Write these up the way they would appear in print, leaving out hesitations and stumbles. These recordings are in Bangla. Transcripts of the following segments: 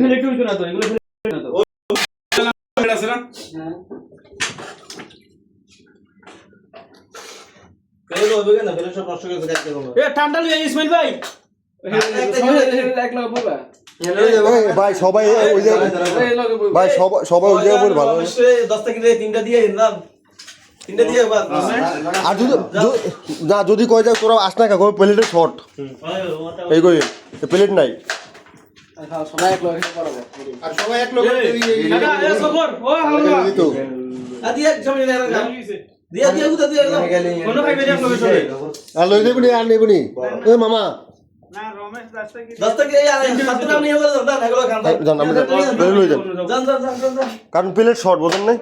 ফেলে একটু হইতো না তো, এগুলো ফেলে না তো। ওই আছে না? ফেলে হবে কেন? ফেলে সব নষ্ট করে খাইতে হবে। এ ঠান্ডা লই ইসমাইল ভাই। একলা বলবা। ভাই সবাই ওই যে ভাই সবাই ওই জায়গায় ভালো। 10 থেকে 3টা দিয়ে দিলাম। 3টা দিয়ে বাদ। আর যদি কয় যায় তোরা আস না কা কই প্লেটে শর্ট এই কই প্লেট নাই সবাই একলা এখানে পড়াবো। আর সবাই এক লোক দাদা এ সফর ও হালকা। দিয়ে জমি না দিয়ে উদা দিয়ে কোন খাইবে রে আপনাদের সবাই? আর লই দেবনি আর নেবনি এ মামা না রমেশ 10 থেকে আর 7টা আমি এগুলো দাও এগুলো খান দাও। জান আমরা লই দেন যান। কারণ প্লেট শর্ট বোঝেন নাই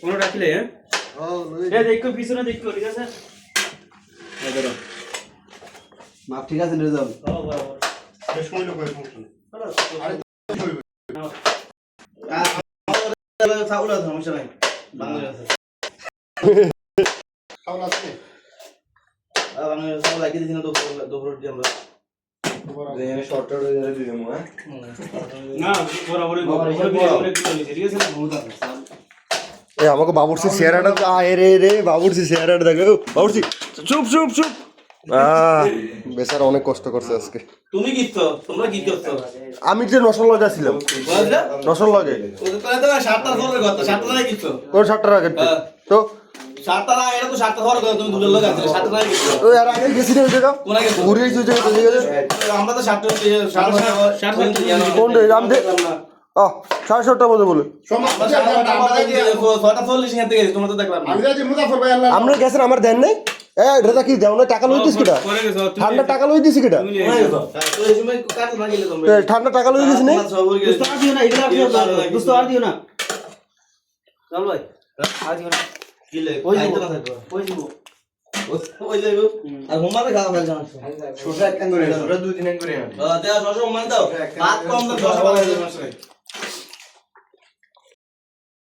কোন রাখিলে হ্যাঁ? এ দেখো পিছনে দেখো ঠিক আছে? মাপ ঠিক আছে নিয়ে যাও। বেশ কই লোক হয় সমস্যা আরে চাউল আছে সমস্যা নাই বাংলা আছে চাউল আছে বাংলা চাউল লাগিয়ে দিন তো দুপুর দিয়ে আমরা এখানে শর্টটা ধরে দিলাম হ্যাঁ না বরাবরই অনেক কিছু নিছে ঠিক আছে না? এ আমাকে বাবুর্চি চেহারাটা আয় রে বাবুর্চি চেহারাটা দেখো বাবুর্চি চুপ চুপ চুপ বেচারা অনেক কষ্ট করছে আজকে তুমি কি তো তোমরা কি করছো আমি যে নশন লগে ছিলাম বুঝলা নশন লগে ওদের তো 7টা ধরে কথা 7টা নাই কিছু তোর 60 টাকা তো 7টা না এটা তো 7টা ধরে কথা তুমি দুজন লোক আছে 7টা নাই কিছু ওই আর আগে গেছি না ওই জায়গা কোনা গেছো ঘুরে এই জায়গা তো জায়গা আমরা তো 7টা কোন রে রাম দে 7:30টা মধ্যে বলে তোমরা তো দেখলাম আমি যাচ্ছি মুজাফর ভাই আল্লাহ আমরা গেছেন আমার দেন নাই এ রেদা কি দেও না টাকা লই দিস কিটা পরে গেছো তুমি। ঠান্ডা টাকা লই দিস কিটা তুমি নিয়ে গেছো। তো এই সময় কাট না গেলে তোমরা ঠান্ডা টাকা লই দিস নে দোস্ত আর দিও না এগুলা দিও না দোস্ত আর দিও না চল ভাই আর দিও না কি লে ওই খাইতে দিব না থাকবো ওই দিব ওই যাইবো আর হোমওয়ার্ক খাওয়া ফেল জানো শর্টটা এক কান করে শর্টটা দুই তিন কান করে দেয়া 600 হোমওয়ার্ক দাও ভাত কম দাও 10 টাকা